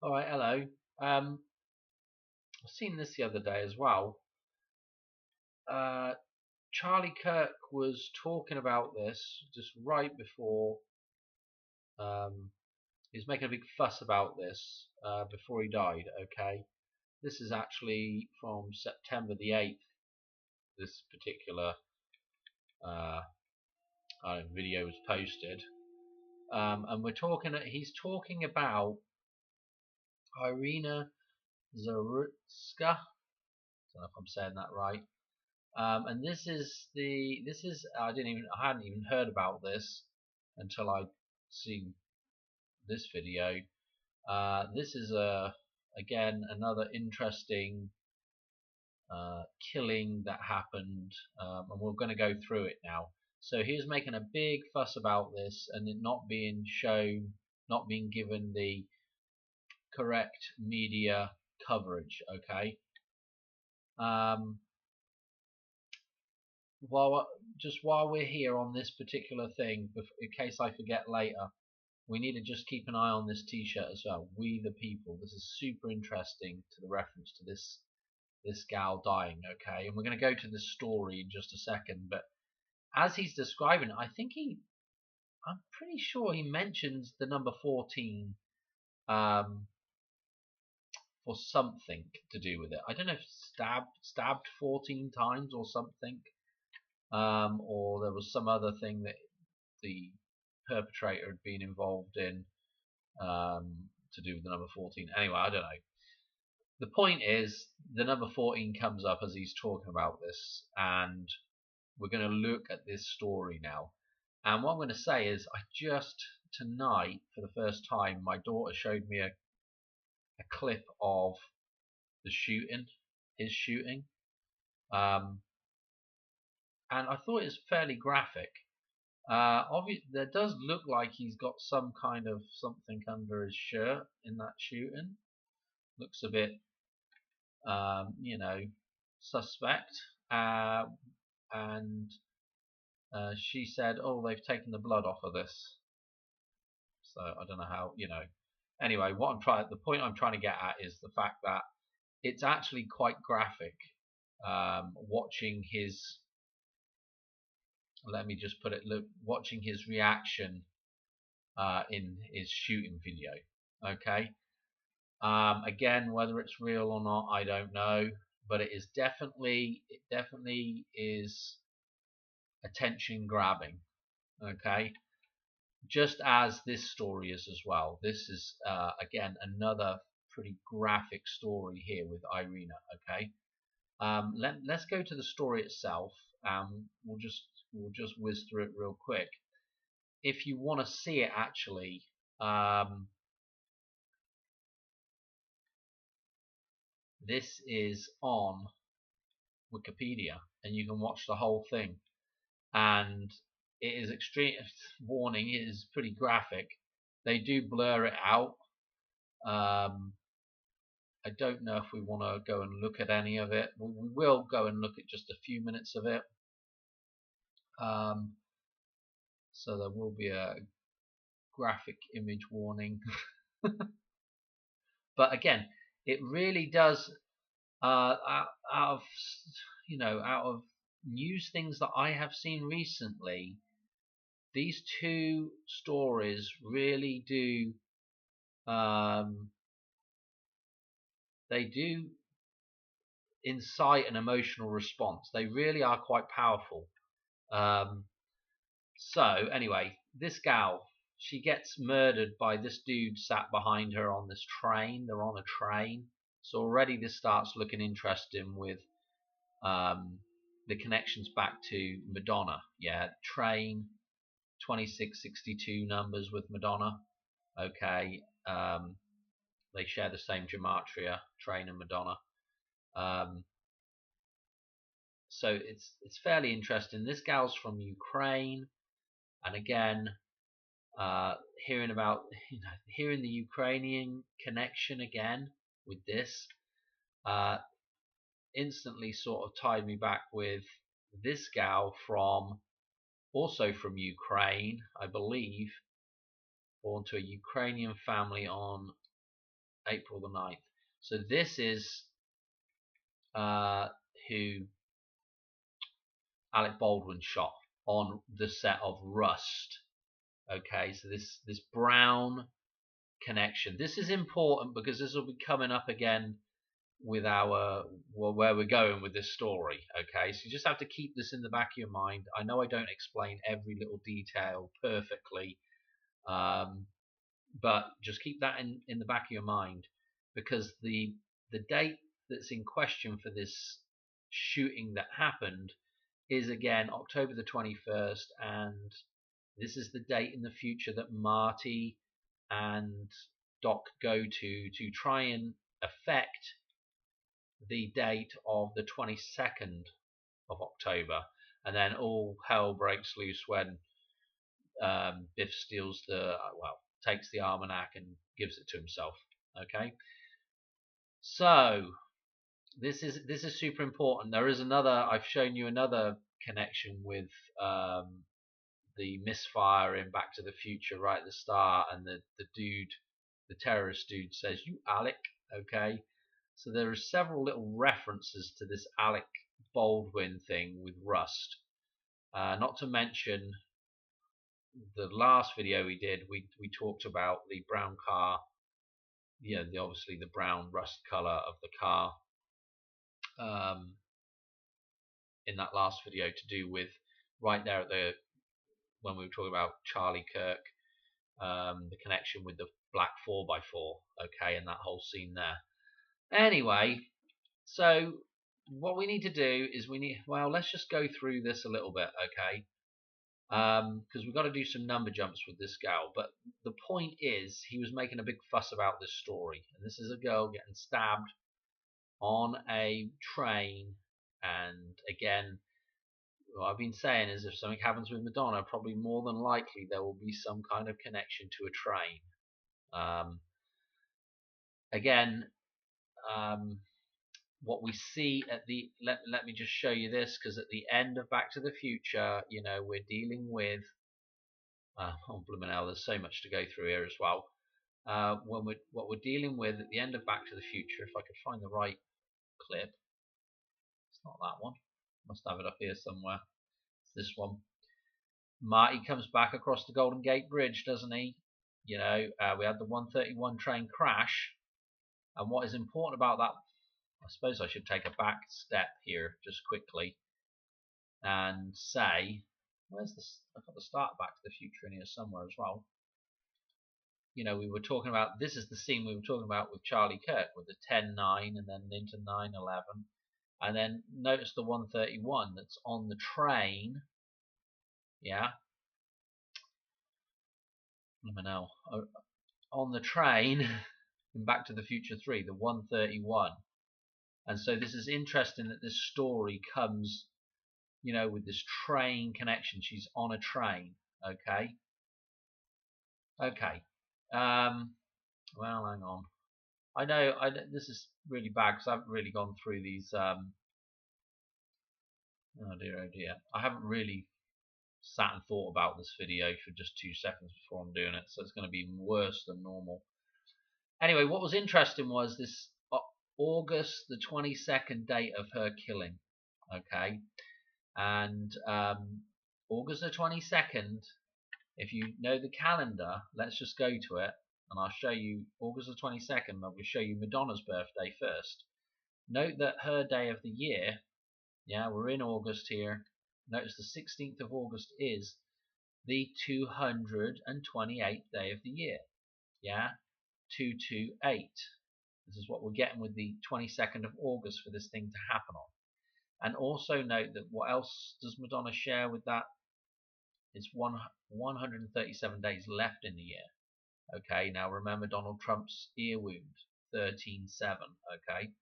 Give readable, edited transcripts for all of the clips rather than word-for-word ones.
All right, hello. I've seen this the other day as well. Uh, Charlie Kirk was talking about this just right before um, he was making a big fuss about this before he died. Okay, this is actually from September the 8th. This particular uh, video was posted, and we're talking. He's talking about Iryna Zarutska. I don't know if I'm saying that right. And this is I hadn't even heard about this until I seen this video. This is a again another interesting killing that happened, and we're going to go through it now. So he was making a big fuss about this and it not being shown, not being given the correct media coverage. Okay. Um, while while we're here on this particular thing, in case I forget later, we need to just keep an eye on this T-shirt as well. We the people. This is super interesting to the reference to this gal dying. Okay, and we're going to go to this story in just a second. But as he's describing it, I'm pretty sure he mentions the number 14 um, for something to do with it. I don't know if stabbed 14 times or something, or there was some other thing that the perpetrator had been involved in to do with the number 14. Anyway, I don't know. The point is, the number 14 comes up as he's talking about this, and we're going to look at this story now. And what I'm going to say is, I just tonight, for the first time, my daughter showed me a clip of the shooting, his shooting, um, and I thought it was fairly graphic. There does look like he's got some kind of something under his shirt in that shooting. Looks a bit, you know, suspect. And she said, "Oh, they've taken the blood off of this." So I don't know how, you know. Anyway, the point I'm trying to get at is the fact that it's actually quite graphic. Watching his, let me just put it, look, watching his reaction in his shooting video. Okay. Again, whether it's real or not, I don't know, but it definitely is attention grabbing. Okay, just as this story is as well. This is again another pretty graphic story here with Iryna. Okay, let's go to the story itself. We'll just whiz through it real quick. If you want to see it actually, this is on Wikipedia, and you can watch the whole thing. And it is extreme warning. It is pretty graphic. They do blur it out. I don't know if we want to go and look at any of it. We will go and look at just a few minutes of it. So there will be a graphic image warning. But again, it really does out of out of news things that I have seen recently, these two stories really do they do incite an emotional response. They really are quite powerful. Um, so anyway, this gal, she gets murdered by this dude sat behind her on this train. They're on a train, so already this starts looking interesting with the connections back to Madonna. Yeah, train 2662 numbers with Madonna. Okay, they share the same gematria, train and Madonna. So it's fairly interesting. This gal's from Ukraine, and again, hearing about hearing the Ukrainian connection again with this, instantly sort of tied me back with this gal from also from Ukraine, I believe, born to a Ukrainian family on April the 9th. So this is who Alec Baldwin shot on the set of Rust. Okay, so this brown connection. This is important because this will be coming up again with our where we're going with this story. Okay, so you just have to keep this in the back of your mind. I know I don't explain every little detail perfectly, but just keep that in the back of your mind, because the date that's in question for this shooting that happened is again October the 21st, and this is the date in the future that Marty and Doc go to try and affect the date of the 22nd of October, and then all hell breaks loose when Biff steals takes the almanac and gives it to himself. Okay, so this is super important. There is another. I've shown you another connection with the misfire in Back to the Future right at the start, and the dude, the terrorist dude, says, "You Alec." Okay, so there are several little references to this Alec Baldwin thing with Rust. Not to mention the last video we did, we talked about the brown car, obviously the brown rust color of the car in that last video, to do with right there at the when we were talking about Charlie Kirk, the connection with the black 4x4, okay, and that whole scene there. Anyway, so what we need to do is let's just go through this a little bit, okay? Because we've got to do some number jumps with this gal. But the point is, he was making a big fuss about this story, and this is a girl getting stabbed on a train. And again, what I've been saying is, if something happens with Madonna, probably more than likely there will be some kind of connection to a train. Again, what we see at the let me just show you this, because at the end of Back to the Future, we're dealing with oh blooming hell, there's so much to go through here as well. What we're dealing with at the end of Back to the Future, if I could find the right clip, it's not that one, must have it up here somewhere. It's this one. Marty comes back across the Golden Gate Bridge, doesn't he? We had the 131 train crash, and what is important about that, I suppose I should take a back step here just quickly and say, where's this? I've got the start Back to the Future in here somewhere as well. We were talking about, this is the scene we were talking about with Charlie Kirk, with the 10-9 and then into 9-11, and then notice the 131 that's on the train. Yeah, now on the train in Back to the Future 3, the 131. And so this is interesting that this story comes, with this train connection. She's on a train. Okay. Well, hang on. I know this is really bad because I haven't really gone through these. Oh dear. I haven't really sat and thought about this video for just 2 seconds before I'm doing it, so it's going to be even worse than normal. Anyway, what was interesting was this August the 22nd date of her killing. Okay, and August the 22nd. If you know the calendar, let's just go to it, and I'll show you August the 22nd. I will show you Madonna's birthday first. Note that her day of the year, we're in August here. Notice the 16th of August is the 228th day of the year. 228. This is what we're getting with the 22nd of August for this thing to happen on. And also note that what else does Madonna share with that? It's 137 days left in the year. Okay, now remember Donald Trump's ear wound, 13/7. Okay,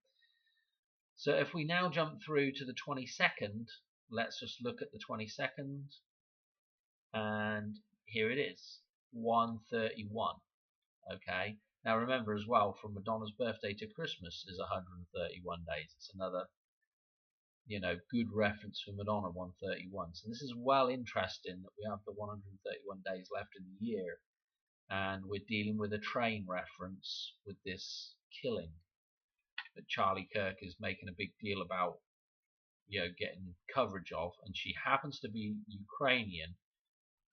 so if we now jump through to the 22nd, let's just look at the 22nd, and here it is, 131. Okay, now remember as well, from Madonna's birthday to Christmas is 131 days. It's another good reference for Madonna, 131. So this is well interesting that we have the 131 days left in the year. and we're dealing with a train reference with this killing that Charlie Kirk is making a big deal about, getting coverage of, and she happens to be Ukrainian.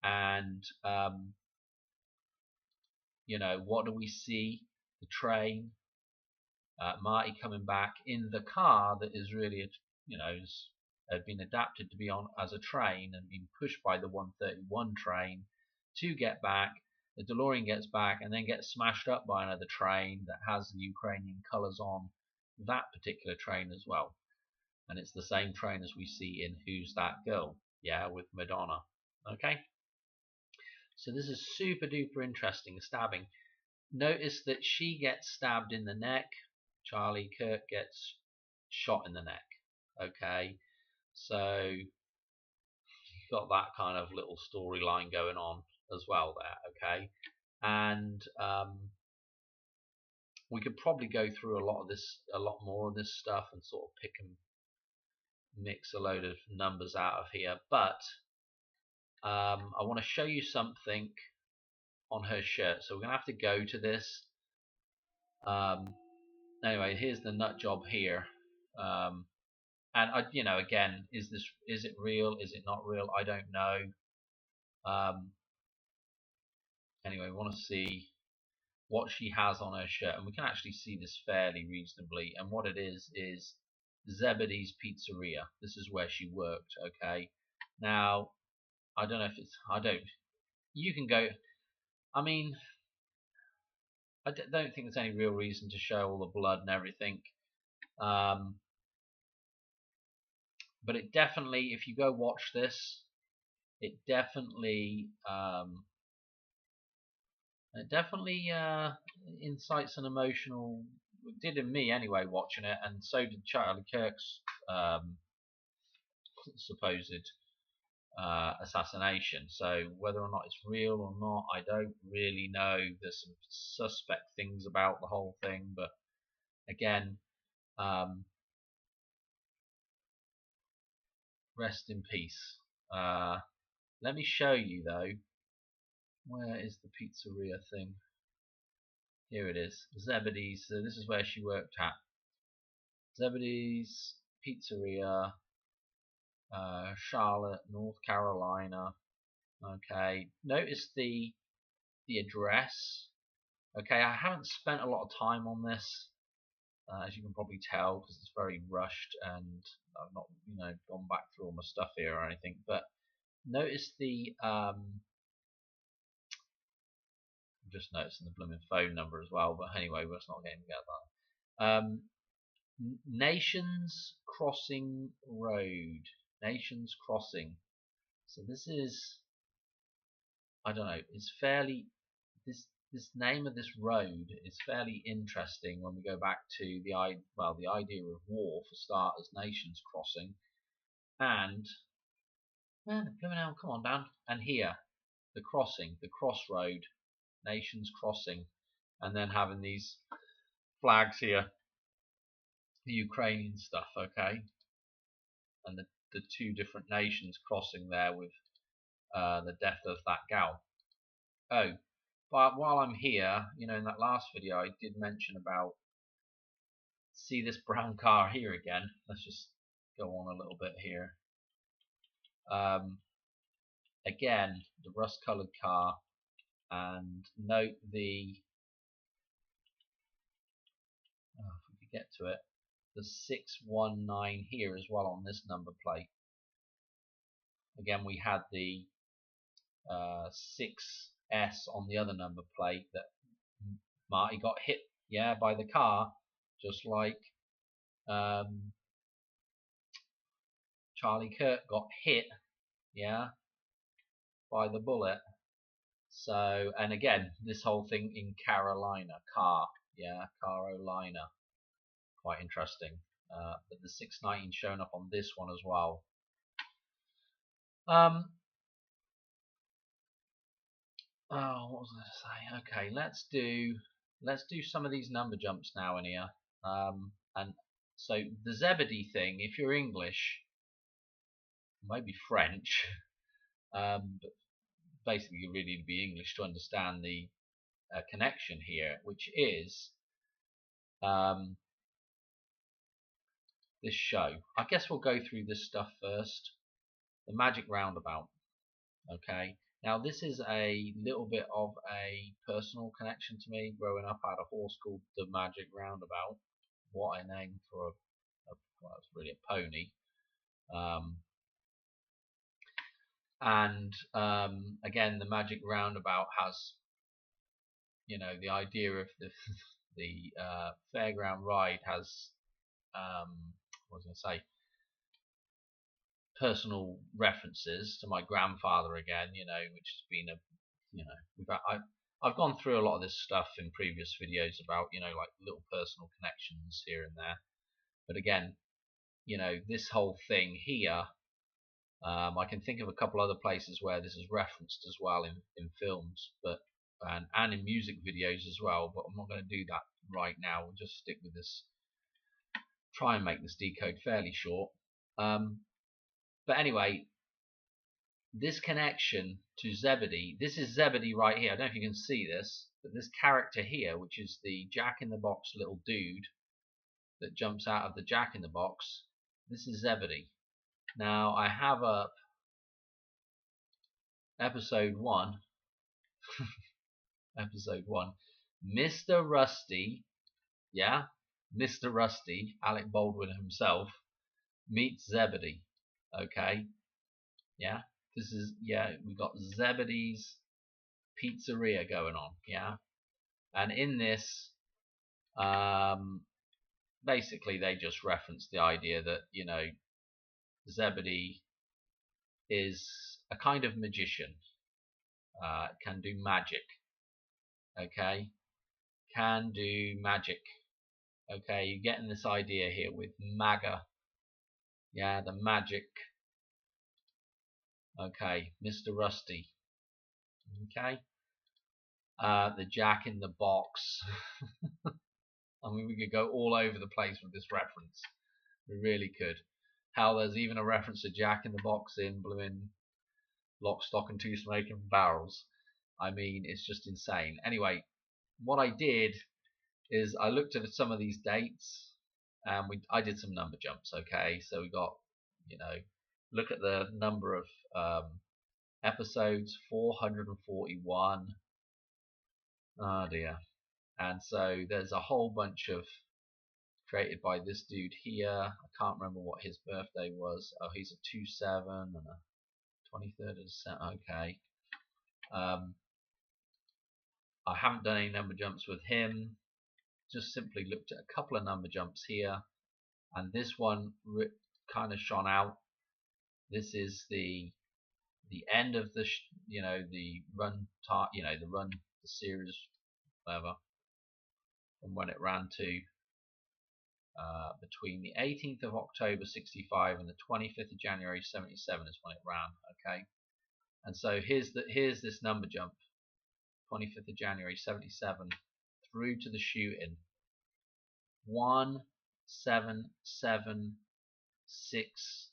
And what do we see? The train, Marty coming back in the car that is really, had been adapted to be on as a train and been pushed by the 131 train to get back. The DeLorean gets back and then gets smashed up by another train that has the Ukrainian colours on that particular train as well. And it's the same train as we see in Who's That Girl? Yeah, with Madonna. Okay? So this is super duper interesting, stabbing. Notice that she gets stabbed in the neck. Charlie Kirk gets shot in the neck. Okay? So you've got that kind of little storyline going on as well there. Okay? And we could probably go through a lot more of this stuff and sort of pick and mix a load of numbers out of here, but I want to show you something on her shirt, so we're gonna have to go to this. Anyway, here's the nut job here, and again, is it real? Is it not real? I don't know. Anyway, we want to see what she has on her shirt, and we can actually see this fairly reasonably. And what it is Zebedee's Pizzeria. This is where she worked. Okay, now I don't know if it's, you can go, I mean, I don't think there's any real reason to show all the blood and everything, but it definitely, if you go watch this, it definitely incites an emotional, it did in me anyway watching it, and so did Charlie Kirk's supposed assassination. So whether or not it's real or not, I don't really know. There's some suspect things about the whole thing, but again, rest in peace. Let me show you though. Where is the pizzeria thing? Here it is. Zebedee's. So this is where she worked at. Zebedee's Pizzeria, Charlotte, North Carolina. Okay. Notice the address. Okay, I haven't spent a lot of time on this, as you can probably tell, because it's very rushed, and I've not, gone back through all my stuff here or anything. But notice the I'm just noticing the blooming phone number as well. But anyway, let's not get into that. Nations Crossing Road. Nations Crossing. So this is, I don't know. It's fairly, this name of this road is fairly interesting when we go back to the idea of war for starters, Nations Crossing, and come on down, and here the crossing, the crossroad, Nations Crossing, and then having these flags here, the Ukrainian stuff, okay, and the two different nations crossing there with the death of that gal. Oh, but while I'm here, in that last video I did mention about, see this brown car here again. Let's just go on a little bit here. Again, the rust colored car, and note the, if we could get to it, the 619 here as well on this number plate. Again, we had the 6S on the other number plate that Marty got hit, by the car, just like Charlie Kirk got hit, by the bullet. So, and again, this whole thing in Carolina, Carolina, quite interesting. But the 619 showing up on this one as well. Oh, what was I going to say? Okay, let's do some of these number jumps now in here. And so the Zebedee thing, if you're English, maybe French, but basically you really need to be English to understand the connection here, which is this show. I guess we'll go through this stuff first. The Magic Roundabout. Okay. Now this is a little bit of a personal connection to me. Growing up, I had a horse called the Magic Roundabout. What a name for well, it's really a pony. Again, the Magic Roundabout has, you know, the idea of the fairground ride has, what was I going to say, personal references to my grandfather again, you know, which has been a, you know, I've gone through a lot of this stuff in previous videos about, you know, like little personal connections here and there. But again, you know, this whole thing here, I can think of a couple other places where this is referenced as well in films, but and in music videos as well. But I'm not going to do that right now. We'll just stick with this. Try and make this decode fairly short. But anyway, this connection to Zebedee, this is Zebedee right here. I don't know if you can see this, but this character here, which is the Jack-in-the-Box little dude that jumps out of the Jack-in-the-Box, this is Zebedee. Now I have up episode 1, episode 1, Mr. Rusty, yeah, Mr. Rusty, Alec Baldwin himself, meets Zebedee. Okay, yeah, this is, yeah, we got Zebedee's Pizzeria going on, yeah, and in this, basically they just reference the idea that, you know, Zebedee is a kind of magician, can do magic, okay, can do magic, okay, you're getting this idea here with MAGA, yeah, the magic, okay, Mr. Rusty, okay, the Jack-in-the-Box. I mean, we could go all over the place with this reference. We really could. Hell, there's even a reference to Jack-in-the-Box in Bloomin' Lock, Stock and Two Smoking Barrels. I mean, it's just insane. Anyway, what I did is I looked at some of these dates, and I did some number jumps. Okay, so we got, you know, look at the number of episodes, 441. Oh dear. And so there's a whole bunch of created by this dude here. I can't remember what his birthday was. Oh, he's a 2/7 and a 23rd of December. Okay. I haven't done any number jumps with him. Just simply looked at a couple of number jumps here, and this one kind of shone out. This is the end of the you know, the run you know, the series, whatever, from when it ran to between the 18th of October 65 and the 25th of January 77 is when it ran. Okay, and so here's this number jump, 25th of January 77 through to the shooting, 17760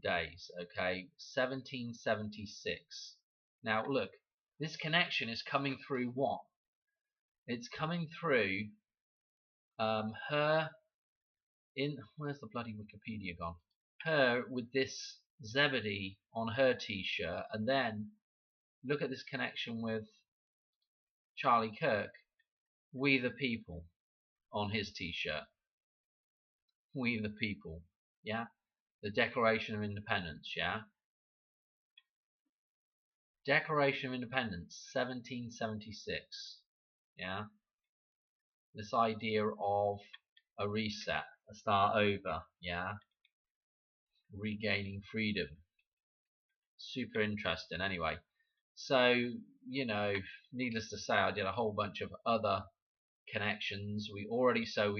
days. Okay, 1776. Now look, this connection is coming through what? It's coming through her in, where's the bloody Wikipedia gone? Her with this Zebedee on her t-shirt, and then look at this connection with Charlie Kirk, We the People, on his t-shirt. We the People, yeah? The Declaration of Independence, yeah? Declaration of Independence, 1776, yeah? This idea of a reset, a start over, yeah? Regaining freedom. Super interesting. Anyway, so, you know, needless to say, I did a whole bunch of other connections. We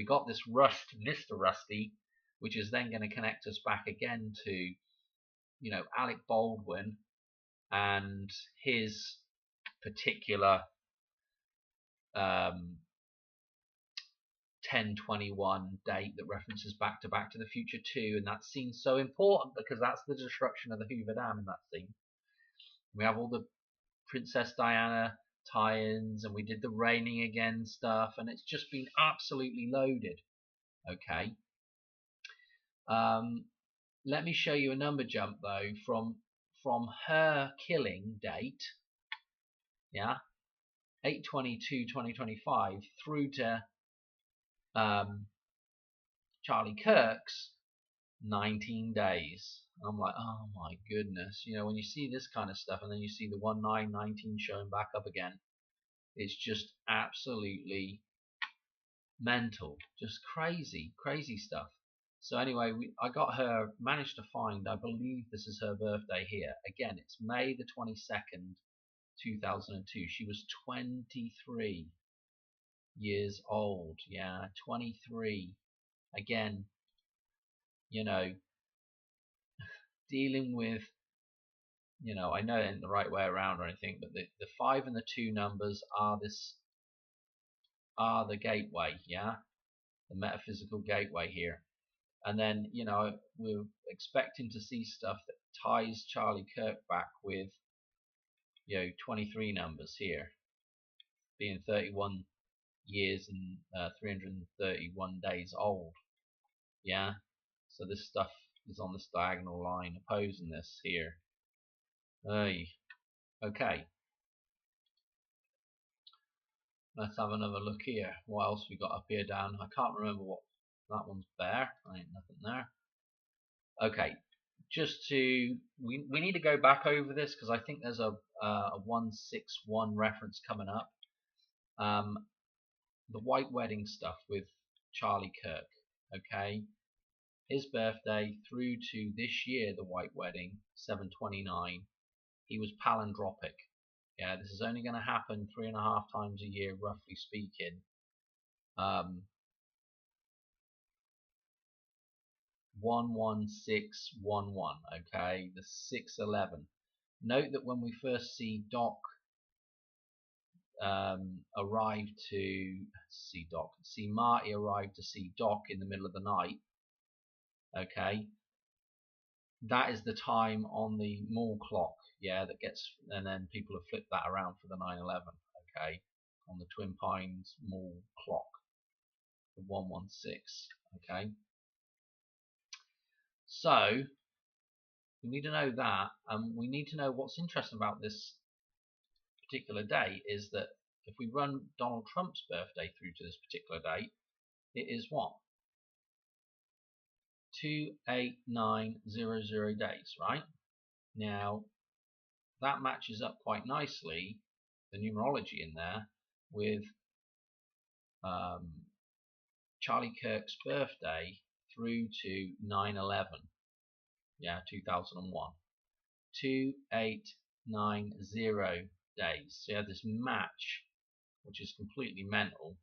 got this Mr. Rusty, which is then going to connect us back again to, you know, Alec Baldwin and his particular 10/21 date that references Back to the Future 2, and that scene's so important because that's the destruction of the Hoover Dam in that scene. We have all the Princess Diana tie-ins, and we did the Raining Again stuff, and it's just been absolutely loaded. Okay. Let me show you a number jump though from her killing date, yeah, 8/22/2025 through to Charlie Kirk's 19 days. I'm like, oh my goodness, you know, when you see this kind of stuff and then you see the 1919 showing back up again, it's just absolutely mental, just crazy stuff. So anyway, I got her, managed to find, I believe this is her birthday here. Again, it's May the 22nd, 2002. She was 23 years old. Yeah, 23. Again, you know, dealing with, you know, I know it isn't the right way around or anything, but the 5 and the 2 numbers are the gateway, yeah, the metaphysical gateway here. And then, you know, we're expecting to see stuff that ties Charlie Kirk back with, you know, 23 numbers here, being 31 years and 331 days old. Yeah, so this stuff is on this diagonal line opposing this here. Okay, let's have another look here. What else we got up here down? I can't remember what that one's bare. Ain't nothing there. Okay, just to we need to go back over this because I think there's a 161 reference coming up. The White Wedding stuff with Charlie Kirk. Okay, his birthday through to this year, the White Wedding 7/29. He was palindropic. Yeah, this is only going to happen 3.5 times a year, roughly speaking. 11611. Okay, the 611. Note that when we first see Doc arrive to see Marty arrive to see Doc in the middle of the night. Okay, that is the time on the mall clock. Yeah, that gets, and then people have flipped that around for the 9/11. Okay, on the Twin Pines mall clock, the 116. Okay, so we need to know that, and we need to know what's interesting about this particular date is that if we run Donald Trump's birthday through to this particular date, it is what? 28900 days, right? Now that matches up quite nicely, the numerology in there, with Charlie Kirk's birthday through to 9/11, yeah, 2001. 2890 days. So you have this match, which is completely mental,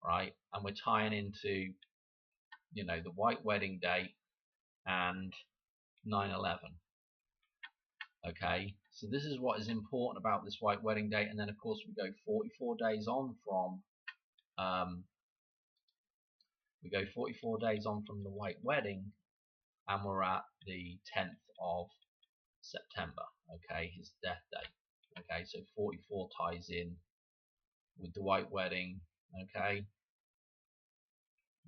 right? And we're tying into, you know, the White Wedding date and 9/11. Okay, so this is what is important about this White Wedding date, and then of course we go 44 days on from the White Wedding, and we're at the 10th of September. Okay, his death date. Okay, so 44 ties in with the White Wedding. Okay,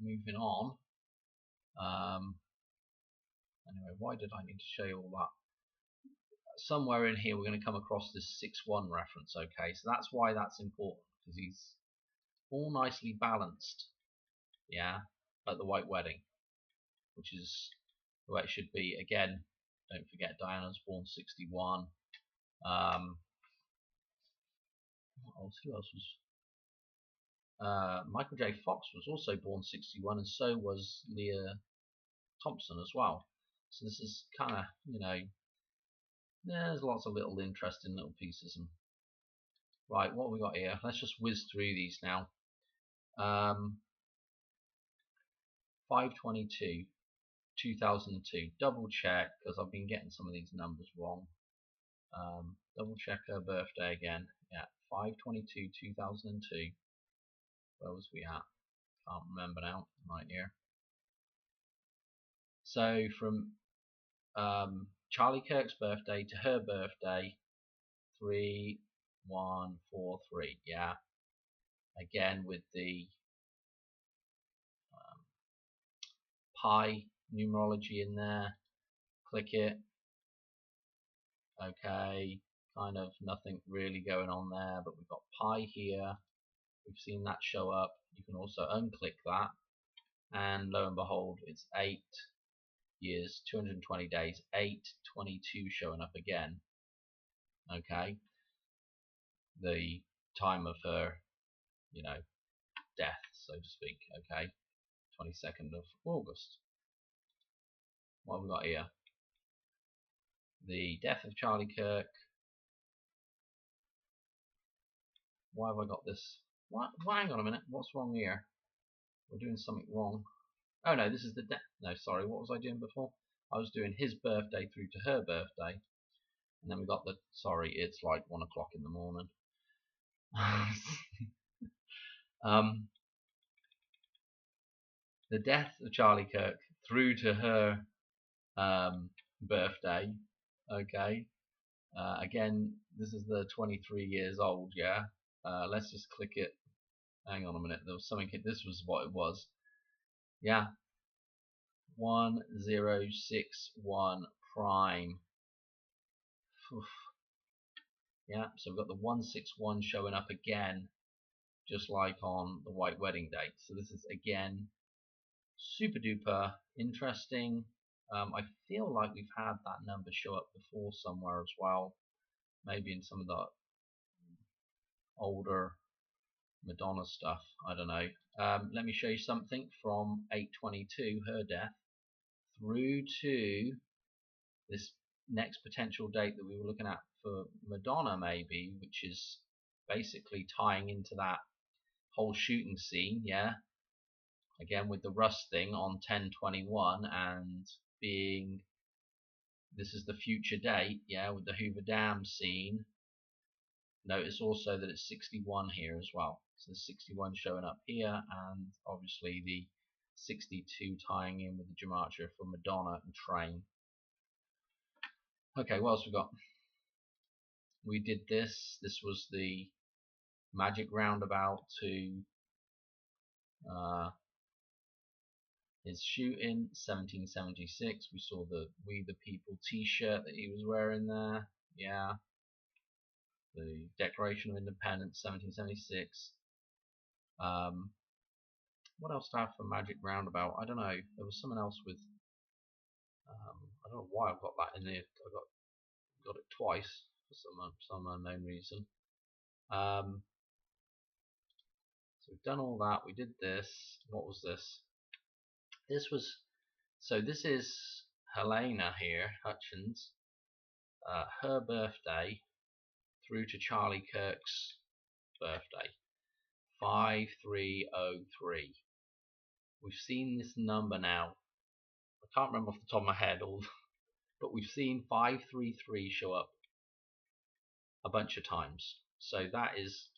moving on. Anyway, why did I need to show you all that? Somewhere in here we're going to come across this 6-1 reference. Okay, so that's why that's important, because he's all nicely balanced, yeah, at the White Wedding, which is the way it should be. Again, don't forget Diana's born 61. Who else was? Michael J. Fox was also born 61, and so was Leah Thompson as well. So this is kind of, you know, there's lots of little interesting little pieces. And right, what have we got here? Let's just whiz through these now. 5/22, 2002. Double check, because I've been getting some of these numbers wrong. Double check her birthday again. Yeah, 5/22, 2002. Where was we at? Can't remember now. Right here. So from Charlie Kirk's birthday to her birthday, 3143. Yeah, again with the pi numerology in there. Click it. Okay, kind of nothing really going on there, but we've got pi here. We've seen that show up. You can also unclick that, and lo and behold, it's 8 years, 220 days, 822 showing up again. Okay, the time of her, death, so to speak. Okay, 22nd of August. What have we got here? The death of Charlie Kirk. Why have I got this? What? Hang on a minute. What's wrong here? We're doing something wrong. Oh no, this is the death. No, sorry. What was I doing before? I was doing his birthday through to her birthday, and then we got the. Sorry, it's like 1 o'clock in the morning. The death of Charlie Kirk through to her birthday. Okay. Again, this is the 23 years old. Yeah. Let's just click it. Hang on a minute. There was something. This was what it was. Yeah. 1061 prime. Oof. Yeah. So we've got the 161 showing up again, just like on the white wedding date. So this is again super duper interesting. I feel like we've had that number show up before somewhere as well, maybe in some of the older Madonna stuff. I don't know. Let me show you something from 822, her death, through to this next potential date that we were looking at for Madonna, maybe, which is basically tying into that whole shooting scene. Yeah, again with the rust thing on 10/21, and being this is the future date. Yeah, with the Hoover Dam scene. Notice also that it's 61 here as well. So the 61 showing up here, and obviously the 62 tying in with the gematria for Madonna and Train. Okay, what else we got? We did this. This was the magic roundabout to his shooting, 1776. We saw the We the People t-shirt that he was wearing there. Yeah. The Declaration of Independence, 1776. What else do I have for magic roundabout? I don't know. There was someone else with. I don't know why I've got that in there. I got it twice for some unknown reason. So we've done all that. We did this. What was this? This is Helena here, Hutchins. Her birthday through to Charlie Kirk's birthday. 5303. We've seen this number now. I can't remember off the top of my head, but we've seen 533 show up a bunch of times. So that is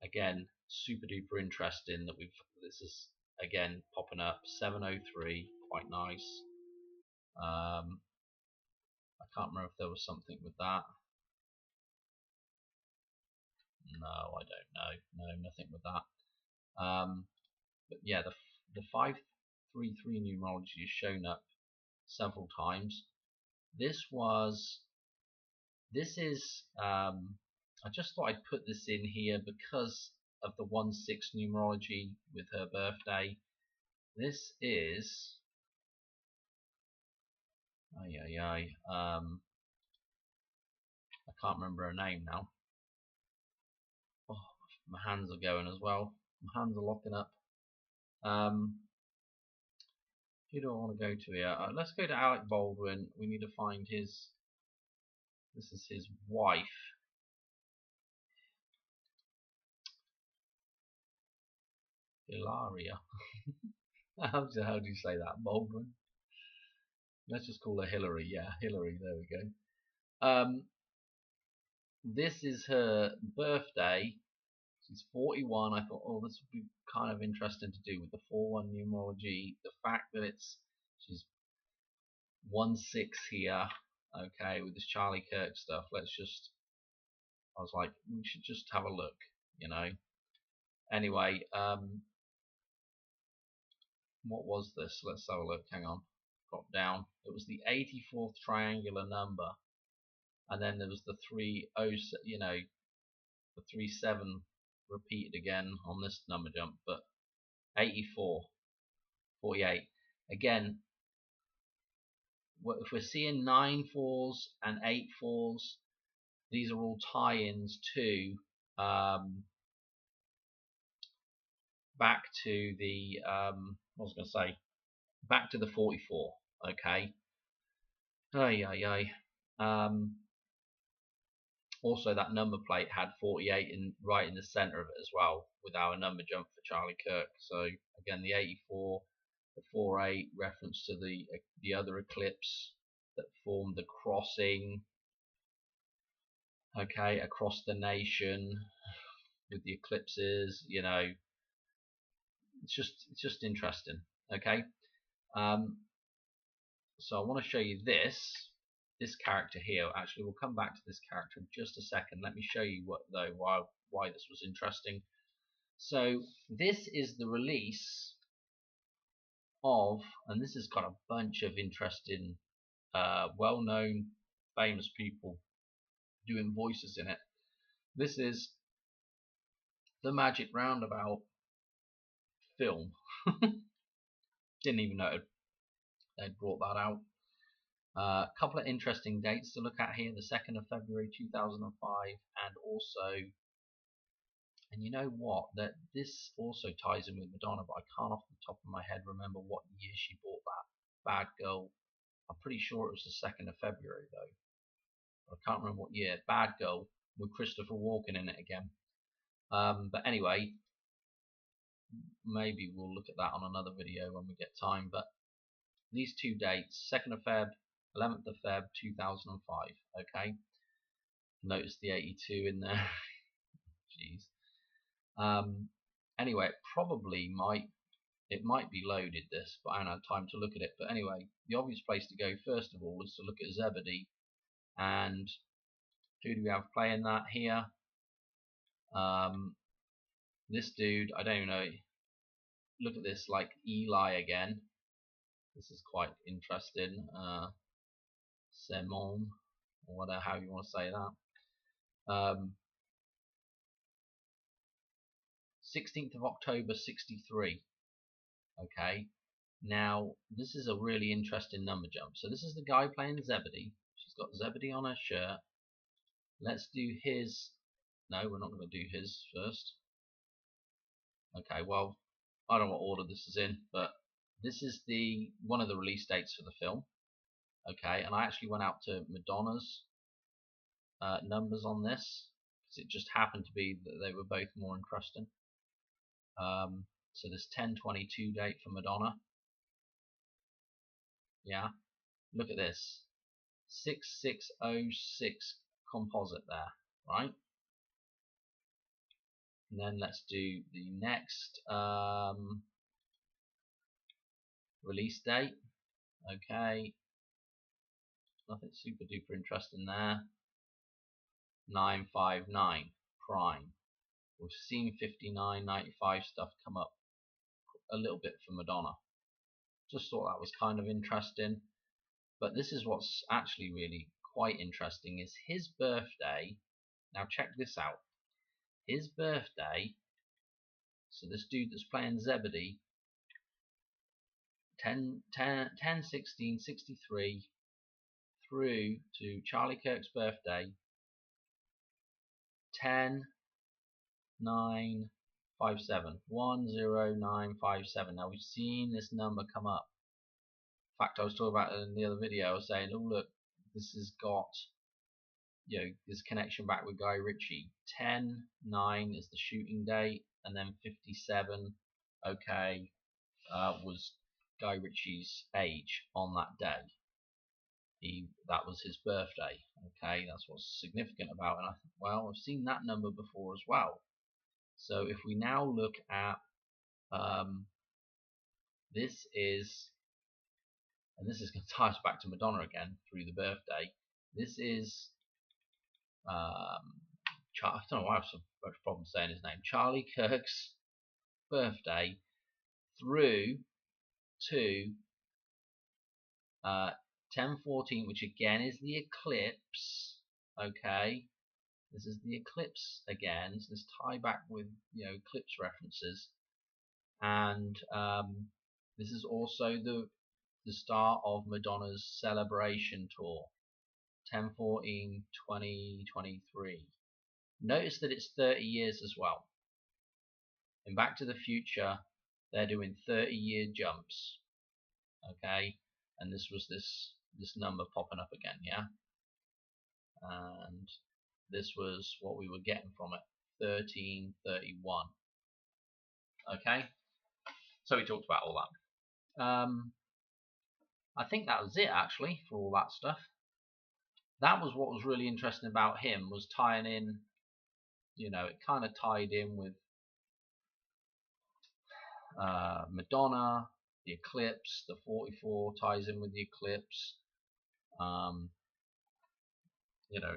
again super duper interesting that this is again popping up. 703, quite nice. I can't remember if there was something with that. No, I don't know. No, nothing with that. But yeah, the 533 numerology has shown up several times. This is I just thought I'd put this in here because of the 1/6 numerology with her birthday. This is I can't remember her name now. Oh, my hands are going as well. My hands are locking up. Who do I want to go to here? Let's go to Alec Baldwin. We need to find his. This is his wife. Hilaria. How do you say that? Baldwin? Let's just call her Hillary. Yeah, Hillary. There we go. This is her birthday. She's 41. I thought, oh, this would be kind of interesting to do with the 4/1 numerology. The fact that she's 1/6 here. Okay, with this Charlie Kirk stuff. Let's just I was like, we should just have a look, you know. Anyway, what was this? Let's have a look. Hang on. Drop down. It was the 84th triangular number, and then there was the 30, you know, the 37 repeated again on this number jump, but 84, 48. Again, if we're seeing 9 fours and 8 fours, these are all tie-ins to back to the what was I going to say? Back to the 44. Okay. Also, that number plate had 48 right in the center of it as well, with our number jump for Charlie Kirk. So again, the 84, the 48 reference to the other eclipse that formed the crossing. Okay, across the nation with the eclipses. You know, it's just interesting. Okay. So I want to show you this character here. Actually, we'll come back to this character in just a second. Let me show you why this was interesting. So this is the release of, and this has got a bunch of interesting, well-known, famous people doing voices in it. This is the Magic Roundabout film. Didn't even know they'd brought that out. A couple of interesting dates to look at here: the 2nd of February 2005, and also, and you know what, that this also ties in with Madonna, but I can't off the top of my head remember what year she bought that Bad Girl. I'm pretty sure it was the 2nd of February though. I can't remember what year. Bad Girl with Christopher Walken in it again. But anyway, maybe we'll look at that on another video when we get time. But these two dates, 2nd of Feb, 11th of Feb 2005. Okay, notice the 82 in there. Jeez. Anyway, it might be loaded this, but I don't have time to look at it. But anyway, the obvious place to go first of all is to look at Zebedee. And who do we have playing that here? This dude, I don't even know. Look at this, like Eli again. This is quite interesting. Simon, or whatever, how you want to say that. 16th of October 63. Okay, now this is a really interesting number jump. So this is the guy playing Zebedee. She's got Zebedee on her shirt. Let's do his. No, we're not going to do his first. Okay, well, I don't know what order this is in, but this is one of the release dates for the film. Okay, and I actually went out to Madonna's numbers on this because it just happened to be that they were both more interesting. So this 10/22 date for Madonna. Yeah, look at this, 6606 composite there, right? And then let's do the next release date. Okay, nothing super duper interesting there. 959 prime. We've seen 5995 stuff come up a little bit for Madonna. Just thought that was kind of interesting. But this is what's actually really quite interesting, is his birthday. Now check this out. His birthday, so this dude that's playing Zebedee, 10/16/63 through to Charlie Kirk's birthday, 10/9/57, 10957. Now we've seen this number come up. In fact, I was talking about it in the other video. I was saying, oh look, this has got, you know, this connection back with Guy Ritchie. 10/9 is the shooting date, and then 57, okay, was Guy Ritchie's age on that day. That was his birthday. Okay, that's what's significant about it. And I think, well, I've seen that number before as well. So if we now look at this is, and this is going to tie us back to Madonna again through the birthday. This is I don't know why I have so much problem saying his name. Charlie Kirk's birthday through to 1014, which again is the eclipse. Okay, this is the eclipse again. So this tie back with eclipse references, and this is also the start of Madonna's celebration tour, 10/14/2023. Notice that it's 30 years as well. In Back to the Future, they're doing 30-year jumps. Okay, and this was this number popping up again, yeah, and this was what we were getting from it, 1331. Okay, so we talked about all that. I think that was it actually for all that stuff. That was what was really interesting about him, was tying in, it kind of tied in with Madonna, the eclipse, the 44 ties in with the eclipse.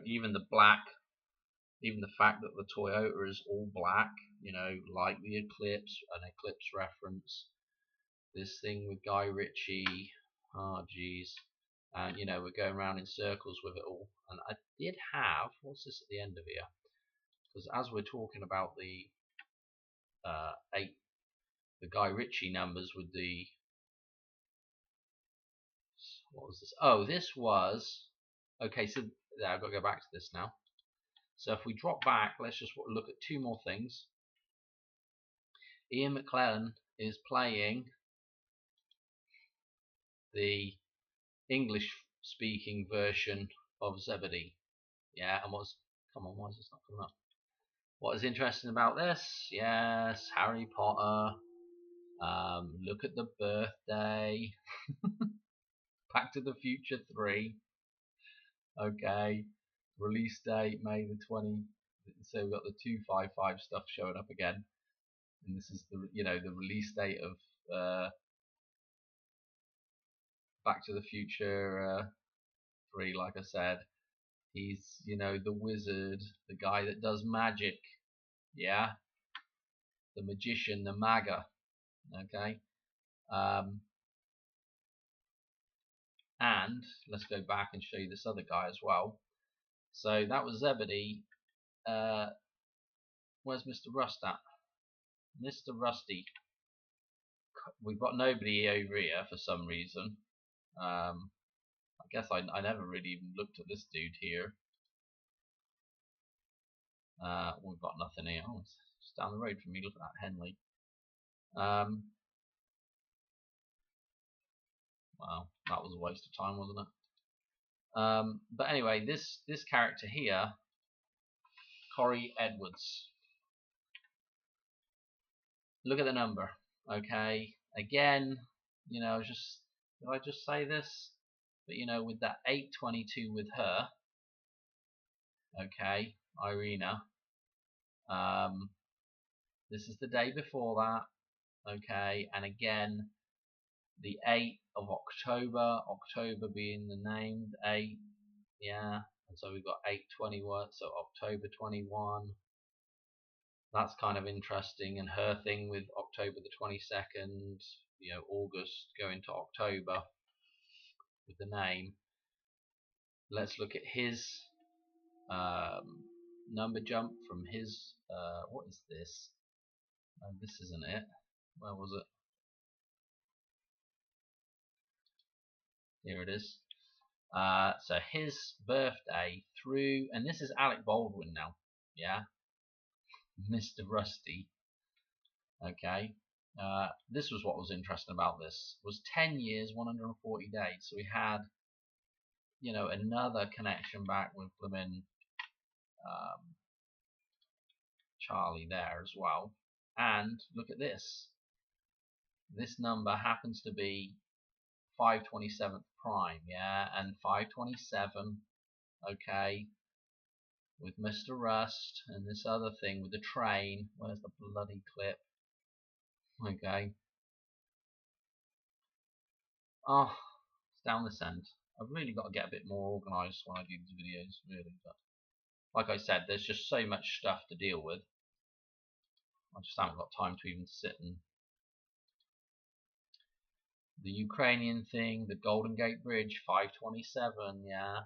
Even the black, even the fact that the Toyota is all black, like the eclipse, an eclipse reference. This thing with Guy Ritchie, oh geez, and we're going around in circles with it all. And I did have, what's this at the end of here? Because as we're talking about the Guy Ritchie numbers with the, what was this? Oh, this was, okay, so yeah, I've got to go back to this now. So if we drop back, let's just look at two more things. Ian McKellen is playing the English-speaking version of Zebedee. Yeah, and come on, why is this not coming up? What is interesting about this? Yes, Harry Potter. Look at the birthday. Back to the Future 3. Okay. Release date May the 20th. So we've got the 255 stuff showing up again. And this is the the release date of Back to the Future 3, like I said. He's the wizard, the guy that does magic. Yeah. The magician, the maga. Okay. And let's go back and show you this other guy as well. So that was Zebedee. Where's Mr. Rust at? Mr. Rusty. We've got nobody over here for some reason. I guess I never really even looked at this dude here. We've got nothing here. Oh, it's just down the road from me. Look at that, Henley. Well, that was a waste of time, wasn't it? But anyway, this character here, Corey Edwards. Look at the number. Okay, again, did I just say this? But with that 822 with her, okay, Iryna. This is the day before that, okay, and again, the 8th of October, October being the named 8, yeah, and so we've got 821, so October 21. That's kind of interesting, and her thing with October the 22nd, August going to October with the name. Let's look at his number jump from his, what is this? This isn't it. Where was it? Here it is. So his birthday through, and this is Alec Baldwin now, yeah, Mr. Rusty. Okay, this was what was interesting about this, was 10 years, 140 days. So we had, another connection back with blooming Charlie there as well. And look at this. This number happens to be 527th prime, yeah, and 527, okay, with Mr. Rust, and this other thing with the train. Where's the bloody clip? Okay. Oh, it's down this end. I've really got to get a bit more organised when I do these videos, really. But like I said, there's just so much stuff to deal with. I just haven't got time to even sit and the Ukrainian thing, the Golden Gate Bridge, 527, yeah,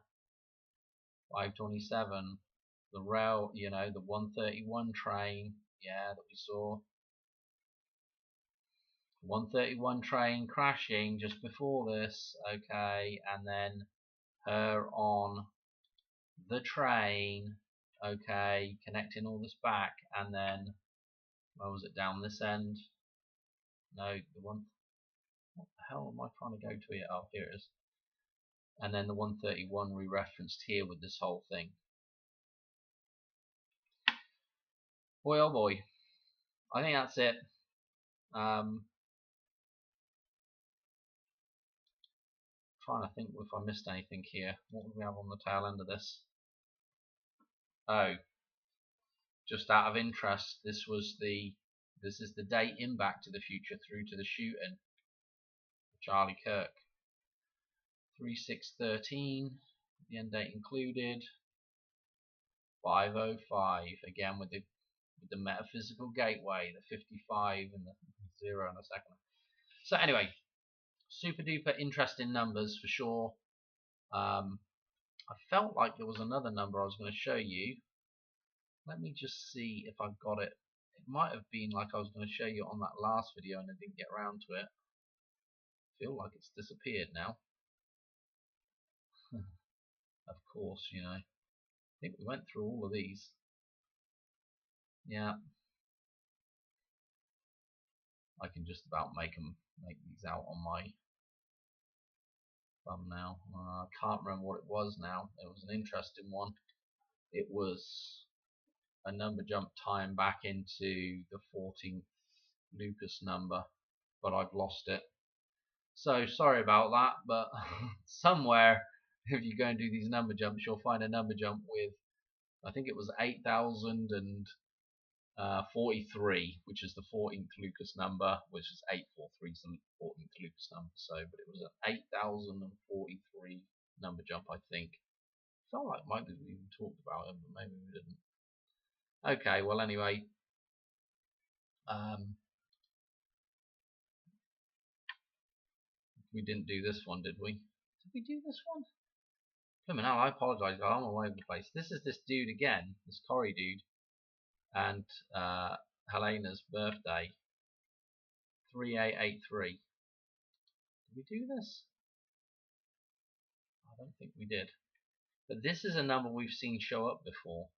527. The rail, you know, the 131 train, yeah, that we saw. 131 train crashing just before this, okay, and then her on the train, okay, connecting all this back, and then where was it, down this end? No, the one. What the hell am I trying to go to here? Oh, here it is. And then the 131 re-referenced here with this whole thing. Boy, oh boy. I think that's it. Trying to think if I missed anything here. What would we have on the tail end of this? Oh, just out of interest, this is the date in Back to the Future through to the shooting. Charlie Kirk. 3613, the end date included. 505, again with the metaphysical gateway, the 55 and the 0 in a second. So anyway, super duper interesting numbers for sure. I felt like there was another number I was going to show you. Let me just see if I've got it. It might have been like I was going to show you on that last video and I didn't get around to it. I feel like it's disappeared now. Of course, you know. I think we went through all of these. Yeah. I can just about make these out on my thumbnail. I can't remember what it was now. It was an interesting one. It was a number jump tying back into the 14th Lucas number, but I've lost it. So sorry about that, but somewhere if you go and do these number jumps, you'll find a number jump with, I think it was 8,043, which is the 14th Lucas number, which is 843 is the 14th Lucas number. So, but it was an 8,043 number jump, I think. Felt like maybe we even talked about it, but maybe we didn't. Okay, well anyway, we didn't do this one, did we? Did we do this one? Flippin' hell, I apologise, I'm all over the place. This is this dude again, this Corey dude, and Helena's birthday, 3883. Did we do this? I don't think we did. But this is a number we've seen show up before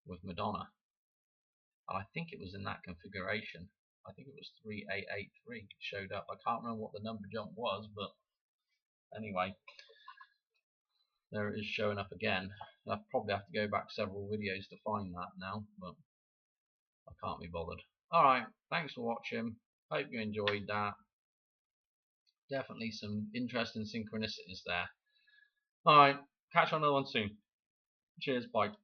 with Madonna. And I think it was in that configuration. I think it was 3883 it showed up. I can't remember what the number jump was, but anyway, there it is showing up again. I probably have to go back several videos to find that now, but I can't be bothered. Alright, thanks for watching. Hope you enjoyed that. Definitely some interesting synchronicities there. Alright, catch you on another one soon. Cheers, bye.